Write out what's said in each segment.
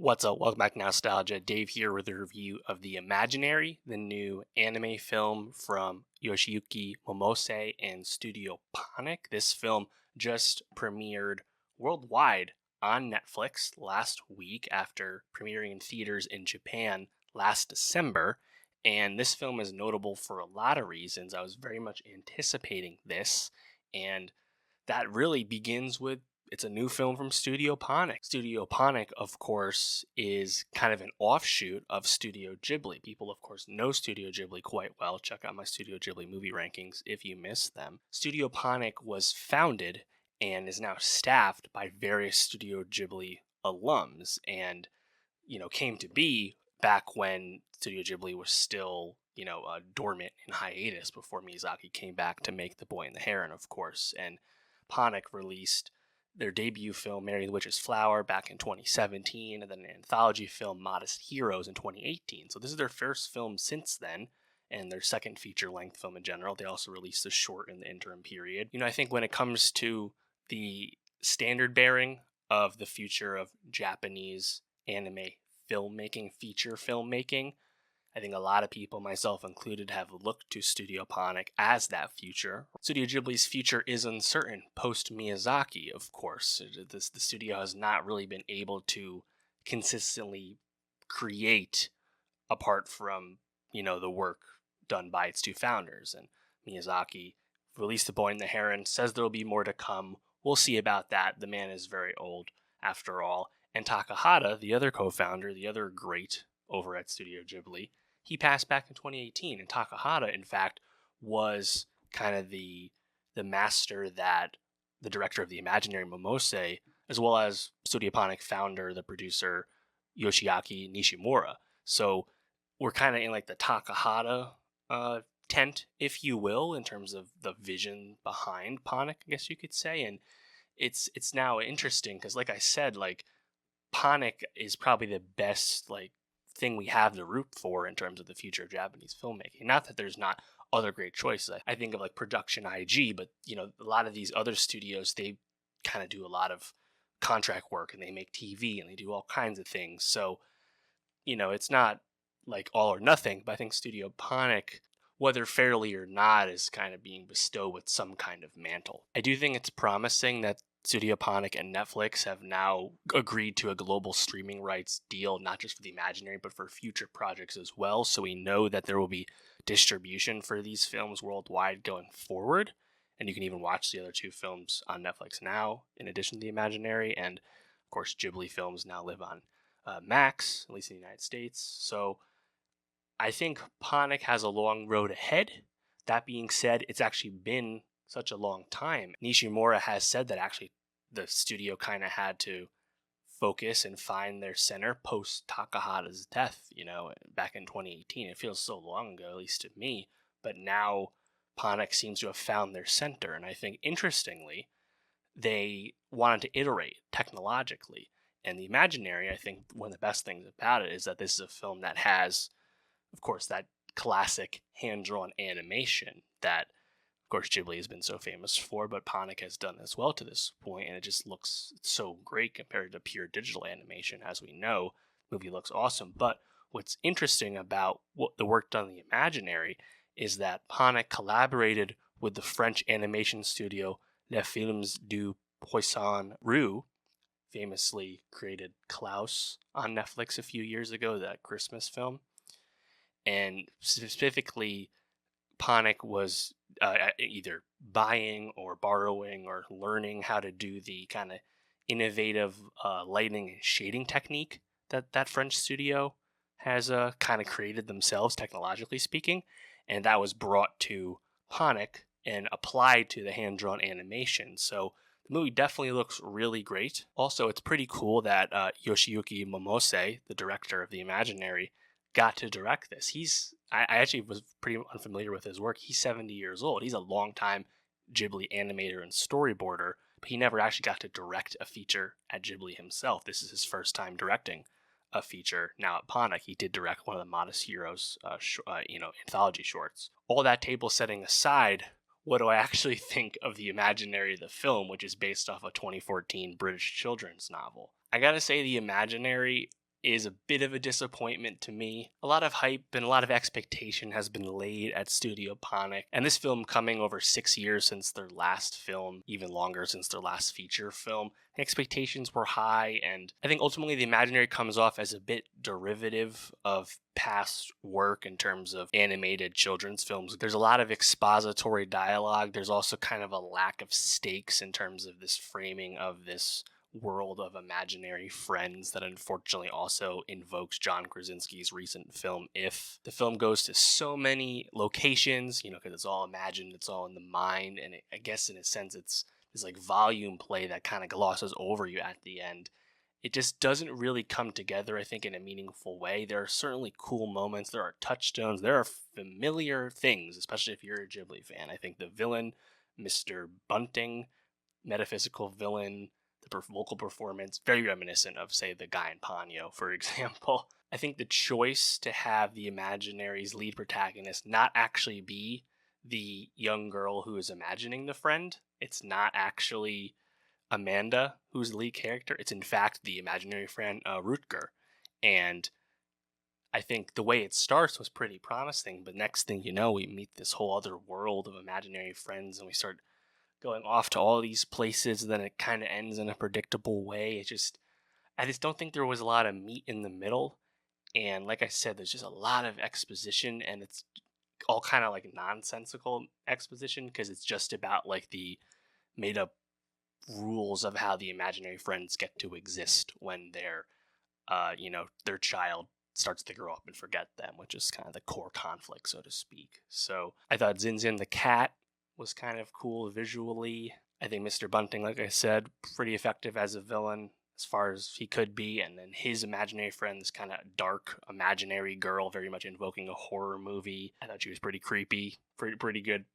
What's up? Welcome back to Nowstalgia. Dave here with a review of The Imaginary, the new anime film from Yoshiyuki Momose and Studio Ponoc. This film just premiered worldwide on Netflix last week after premiering in theaters in Japan last December. And this film is notable for a lot of reasons. I was very much anticipating this, and that really begins with it's a new film from Studio Ponoc. Studio Ponoc, of course, is kind of an offshoot of Studio Ghibli. People, of course, know Studio Ghibli quite well. Check out my Studio Ghibli movie rankings if you missed them. Studio Ponoc was founded and is now staffed by various Studio Ghibli alums and, came to be back when Studio Ghibli was still, dormant in hiatus before Miyazaki came back to make The Boy and the Heron, of course. And Ponoc released their debut film, Mary the Witch's Flower, back in 2017, and then an anthology film, Modest Heroes, in 2018. So this is their first film since then, and their second feature-length film in general. They also released a short in the interim period. I think when it comes to the standard bearing of the future of Japanese anime filmmaking, feature filmmaking, I think a lot of people, myself included, have looked to Studio Ponoc as that future. Studio Ghibli's future is uncertain post-Miyazaki, of course. The studio has not really been able to consistently create apart from, the work done by its two founders. And Miyazaki released The Boy and the Heron, says there will be more to come. We'll see about that. The man is very old, after all. And Takahata, the other co-founder, the other great over at Studio Ghibli, he passed back in 2018, and Takahata, in fact, was kind of the master that the director of The Imaginary, Momose, as well as Studio Ponoc founder, the producer, Yoshiaki Nishimura. So we're kind of in like the Takahata tent, if you will, in terms of the vision behind Ponoc, I guess you could say. And it's now interesting because, like I said, like Ponoc is probably the best thing we have to root for in terms of the future of Japanese filmmaking. Not that there's not other great choices. I think of Production IG, but a lot of these other studios, they kind of do a lot of contract work and they make TV and they do all kinds of things. So, it's not like all or nothing, but I think Studio Ponoc, whether fairly or not, is kind of being bestowed with some kind of mantle. I do think it's promising that Studio Ponoc and Netflix have now agreed to a global streaming rights deal, not just for The Imaginary, but for future projects as well. So we know that there will be distribution for these films worldwide going forward. And you can even watch the other two films on Netflix now, in addition to The Imaginary. And, of course, Ghibli films now live on Max, at least in the United States. So I think Ponoc has a long road ahead. That being said, it's actually been such a long time. Nishimura has said that actually the studio kind of had to focus and find their center post Takahata's death, back in 2018. It feels so long ago, at least to me, but now Ponoc seems to have found their center. And I think, interestingly, they wanted to iterate technologically. And The Imaginary, I think one of the best things about it is that this is a film that has, of course, that classic hand-drawn animation that, of course, Ghibli has been so famous for, but Ponoc has done as well to this point, and it just looks so great compared to pure digital animation. As we know, the movie looks awesome. But what's interesting about what the work done in The Imaginary is that Ponoc collaborated with the French animation studio Les Films du Poisson Rouge, famously created Klaus on Netflix a few years ago, that Christmas film. And specifically, Ponoc was either buying or borrowing or learning how to do the kind of innovative lighting and shading technique that French studio has kind of created themselves, technologically speaking. And that was brought to Ponoc and applied to the hand-drawn animation. So the movie definitely looks really great. Also, it's pretty cool that Yoshiyuki Momose, the director of The Imaginary, got to direct this. I actually was pretty unfamiliar with his work. He's 70 years old. He's a longtime Ghibli animator and storyboarder, but he never actually got to direct a feature at Ghibli himself. This is his first time directing a feature. Now at Ponoc, he did direct one of the Modest Heroes, anthology shorts. All that table setting aside, what do I actually think of The Imaginary, the film, which is based off a 2014 British children's novel? I gotta say, The Imaginary is a bit of a disappointment to me. A lot of hype and a lot of expectation has been laid at Studio Ponoc, and this film coming over 6 years since their last film, even longer since their last feature film. The expectations were high, and I think ultimately The Imaginary comes off as a bit derivative of past work in terms of animated children's films. There's a lot of expository dialogue. There's also kind of a lack of stakes in terms of this framing of this world of imaginary friends that unfortunately also invokes John Krasinski's recent film If. The film goes to so many locations, because it's all imagined, it's all in the mind, and I guess in a sense it's this like volume play that kind of glosses over you at the end. It just doesn't really come together, I think, in a meaningful way. There are certainly cool moments, there are touchstones, there are familiar things, especially if you're a Ghibli fan. I think the villain, Mr. Bunting, metaphysical villain, the vocal performance, very reminiscent of, say, the guy in Ponyo, for example. I think the choice to have the Imaginary's lead protagonist not actually be the young girl who is imagining the friend, it's not actually Amanda who's the lead character, it's in fact the imaginary friend, Rutger. And I think the way it starts was pretty promising, but next thing you know, we meet this whole other world of imaginary friends and we start going off to all these places, and then it kind of ends in a predictable way. I just don't think there was a lot of meat in the middle. And like I said, there's just a lot of exposition, and it's all kind of like nonsensical exposition because it's just about like the made up rules of how the imaginary friends get to exist when their child starts to grow up and forget them, which is kind of the core conflict, so to speak. So I thought Zinzin the cat was kind of cool visually. I think Mr. Bunting, like I said, pretty effective as a villain as far as he could be. And then his imaginary friend, this kind of dark imaginary girl, very much invoking a horror movie. I thought she was pretty creepy, pretty good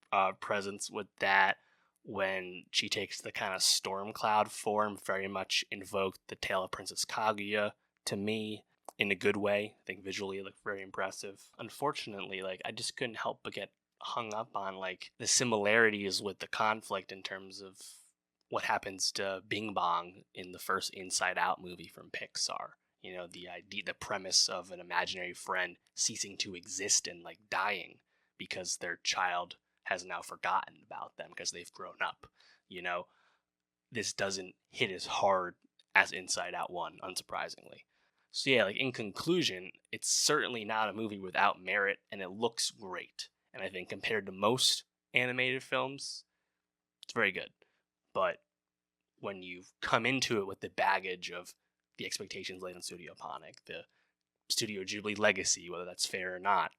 presence with that. When she takes the kind of storm cloud form, very much invoked the Tale of Princess Kaguya to me in a good way. I think visually it looked very impressive. Unfortunately, I just couldn't help but get hung up on the similarities with the conflict in terms of what happens to Bing Bong in the first Inside Out movie from Pixar. The idea, the premise of an imaginary friend ceasing to exist and dying because their child has now forgotten about them because they've grown up. This doesn't hit as hard as Inside Out 1, unsurprisingly. So yeah, in conclusion, it's certainly not a movie without merit, and it looks great. And I think compared to most animated films, it's very good. But when you come into it with the baggage of the expectations laid on Studio Ponoc, the Studio Ghibli legacy, whether that's fair or not,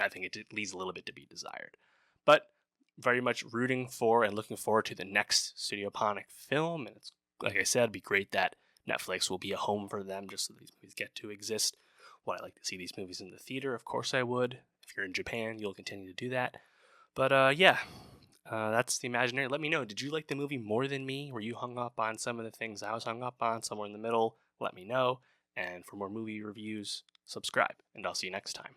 I think it leaves a little bit to be desired. But very much rooting for and looking forward to the next Studio Ponoc film. And it's, like I said, it'd be great that Netflix will be a home for them just so these movies get to exist. Would I like to see these movies in the theater? Of course I would. If you're in Japan, you'll continue to do that. But that's The Imaginary. Let me know. Did you like the movie more than me? Were you hung up on some of the things I was hung up on? Somewhere in the middle? Let me know. And for more movie reviews, subscribe. And I'll see you next time.